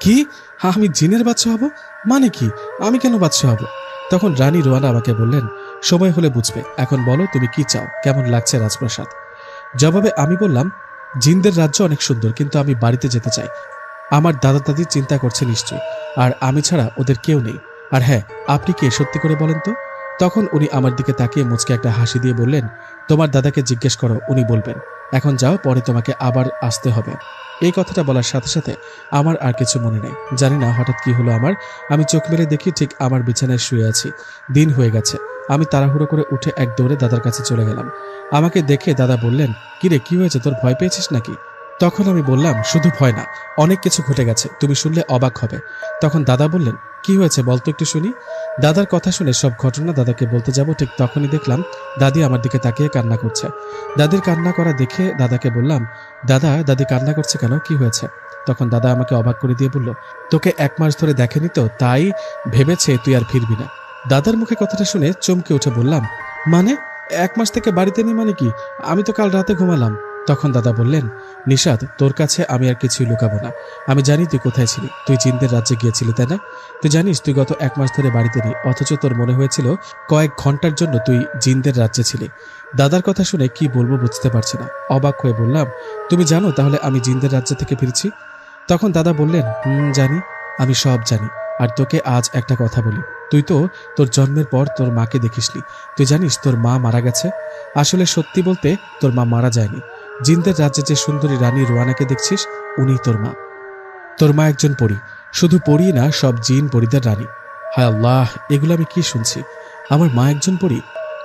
কি? আমি জিনের বাচ্চা হব? মানে কি? আমি কেন বাচ্চা হব? তখন রানী রোয়ানা আমাকে বললেন, সময় হলে বুঝবে, এখন বলো তুমি কি চাও, কেমন লাগছে রাজপ্রাসাদ? জবাবে আমি বললাম, জিনদের রাজ্য অনেক সুন্দর, কিন্তু আমি বাড়িতে যেতে চাই। আমার দাদা দাদি চিন্তা করছে নিশ্চয়ই, আর আমি ছাড়া ওদের কেউ নেই। আর হ্যাঁ, আপনি কে সত্যি করে বলেন তো? তখন উনি আমার দিকে তাকিয়ে মুচকে একটা হাসি দিয়ে বললেন, তোমার দাদাকে জিজ্ঞেস করো, উনি বলবেন। এখন যাও, পরে তোমাকে আবার আসতে হবে। এই কথাটা বলার সাথে সাথে আমার আর কিছু মনে নেই। জানি না হঠাৎ কি হলো আমার। আমি চোখ মেলে দেখি ঠিক আমার বিছানায় শুয়ে আছি। দিন হয়ে গেছে। আমি তাড়াহুড়ো করে উঠে এক দৌড়ে দাদার কাছে চলে গেলাম। আমাকে দেখে দাদা বললেন, কিরে, কি হয়েছে, তোর ভয় পেয়েছিস নাকি? তখন আমি বললাম, শুধু ভয় না, অনেক কিছু ঘটে গেছে, তুমি শুনলে অবাক হবে। তখন দাদা বললেন, কি হয়েছে বলতো একটু শুনি। দাদার কথা শুনে সব ঘটনা দাদাকে বলতে যাব, ঠিক তখনই দেখলাম দাদি আমার দিকে তাকিয়ে কান্না করছে। দাদির কান্না করা দেখে দাদাকে বললাম, দাদা, দাদি কান্না করছে কেন, কি হয়েছে? তখন দাদা আমাকে অবাক করে দিয়ে বলল, তোকে 1 মাস ধরে দেখেনি তো, তাই ভেবেছে তুই আর ফিরবি না। দাদার মুখে কথাটা শুনে চমকে উঠে বললাম, মানে 1 মাস থেকে বাড়িতে নেই মানে কি? আমি তো কাল রাতে ঘুমালাম। তখন দাদা বললেন, নিশাদ, তোর কাছে আমি আর কিছুই লুকাবো না। আমি জানি তুই কোথায় ছিলি। তুই জিনদের রাজ্যে গিয়েছিলি, তাই না? তুই জানিস তুই গত 1 মাস ধরে বাড়িতে নেই, অথচ তোর মনে হয়েছিল কয়েক ঘন্টার জন্য তুই জিনদের রাজ্যে ছিলি। দাদার কথা শুনে কি বলবো বুঝতে পারছি না। অবাক হয়ে বললাম, তুমি জানো তাহলে আমি জিনদের রাজ্য থেকে ফিরছি? তখন দাদা বললেন, জানি, আমি সব জানি। আর তোকে আজ একটা কথা বলি, তুই তো তোর জন্মের পর তোর মাকে দেখিসনি। তুই জানিস তোর মা মারা গেছে। আসলে সত্যি বলতে তোর মা মারা যায়নি। জিনদের রাজ্যে যে সুন্দরী রানী রোয়ানাকে দেখছিস, উনিই তোর মা। তোর মা একজন পরী, শুধু পরী না, সব জিন পরীদের রানী। হায় আল্লাহ, এগুলো আমি কি শুনছি? আমার মা একজন পরী?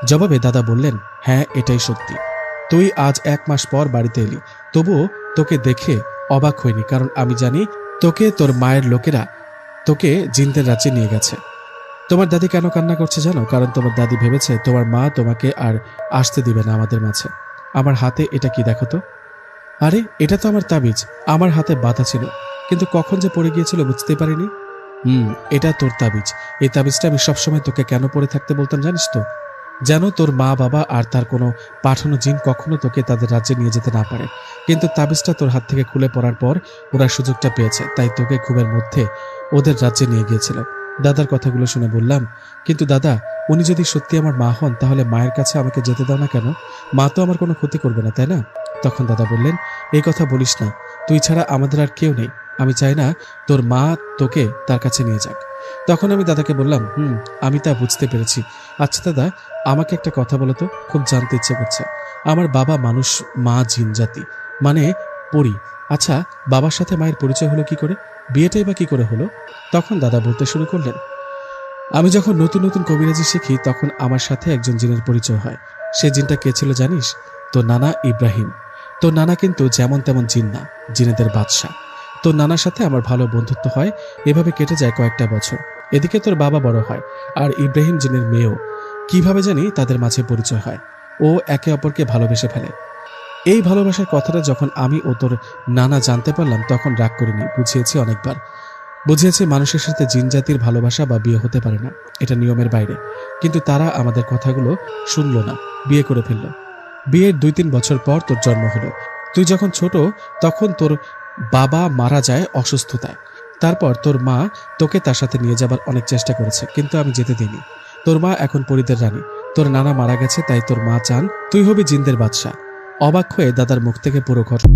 জবাবে দাদা বললেন, হ্যাঁ, এটাই সত্যি। তুই আজ 1 মাস পর বাড়িতে এলি, তবুও তোকে দেখে অবাক হয়নি, কারণ আমি জানি তোকে তোর মায়ের লোকেরা তোকে জিনদের রাজ্যে নিয়ে গেছে। তোমার দাদি কেন কান্না করছে জানো? কারণ তোমার দাদি ভেবেছে তোমার মা তোমাকে আর আসতে দিবে না আমাদের মাঝে। আমার হাতে এটা কি দেখো তো। আরে, এটা তো আমার তাবিজ। আমার হাতে বাধা ছিল, কিন্তু কখন যে পড়ে গিয়েছিল বুঝতে পারিনি। এটা তোর তাবিজ। এই তাবিজটা আমি সবসময় তোকে কেন পড়ে থাকতে বলতাম জানিস তো? যেন তোর মা বাবা আর তার কোনো পাঠানো জিন কখনো তোকে তাদের রাজ্যে নিয়ে যেতে না পারে। কিন্তু তাবিজটা তোর হাত থেকে খুলে পড়ার পর ওরা সুযোগটা পেয়েছে, তাই তোকে ঘুমের মধ্যে ওদের রাজ্যে নিয়ে গিয়েছিল। দাদার কথাগুলো শুনে বললাম, কিন্তু দাদা, উনি যদি সত্যি আমার মা হন, তাহলে মায়ের কাছে আমাকে যেতে দাও না কেন? মা তো আমার কোনো ক্ষতি করবে না, তাই না? তখন দাদা বললেন, এই কথা বলিস না, তুই ছাড়া আমাদের আর কেউ নেই। আমি চাই না তোর মা তোকে তার কাছে নিয়ে যাক। তখন আমি দাদাকে বললাম, আমি তা বুঝতে পেরেছি। আচ্ছা দাদা, আমাকে একটা কথা বলো তো, খুব জানতে ইচ্ছে করছে। আমার বাবা মানুষ, মা জিন জাতি, মানে পরী। আচ্ছা, বাবার সাথে মায়ের পরিচয় হলো কি করে? বিয়েটাই বা কি করে হলো? তখন দাদা বলতে শুরু করলেন, আমি যখন নতুন নতুন কবিরাজি শিখি, তখন আমার সাথে একজন জিনের পরিচয় হয়। সে জিনটা কে ছিল জানিস? তোর নানা ইব্রাহিম। তোর নানা কিন্তু যেমন তেমন জিন না, জিনেদের বাদশা। তোর নানার সাথে আমার ভালো বন্ধুত্ব হয়। এভাবে কেটে যায় কয়েকটা বছর। এদিকে তোর বাবা বড় হয়, আর ইব্রাহিম জিনের মেয়েও। কিভাবে জানি তাদের মাঝে পরিচয় হয়। ও একে অপরকে ভালোবেসে ফেলে। এই ভালোবাসার কথাটা যখন আমি ও তোর নানা জানতে পারলাম, তখন রাগ করিনি, বুঝিয়েছি অনেকবার। বুঝিয়েছি মানুষের সাথে জিন জাতির ভালোবাসা বা বিয়ে হতে পারে না, এটা নিয়মের বাইরে। কিন্তু তারা আমাদের কথাগুলো শুনলো না, বিয়ে করে ফেলল। বিয়ের 2-3 বছর পর তোর জন্ম হলো। তুই যখন ছোট, তখন তোর বাবা মারা যায় অসুস্থতায়। তারপর তোর মা তোকে তার সাথে নিয়ে যাবার অনেক চেষ্টা করেছে, কিন্তু আমি যেতে দিইনি। তোর মা এখন পরীদের রানী। তোর নানা মারা গেছে, তাই তোর মা চান তুই হবি জিনদের বাদশা। অবাক হয়ে দাদার মুখ থেকে পুরো ঘটনা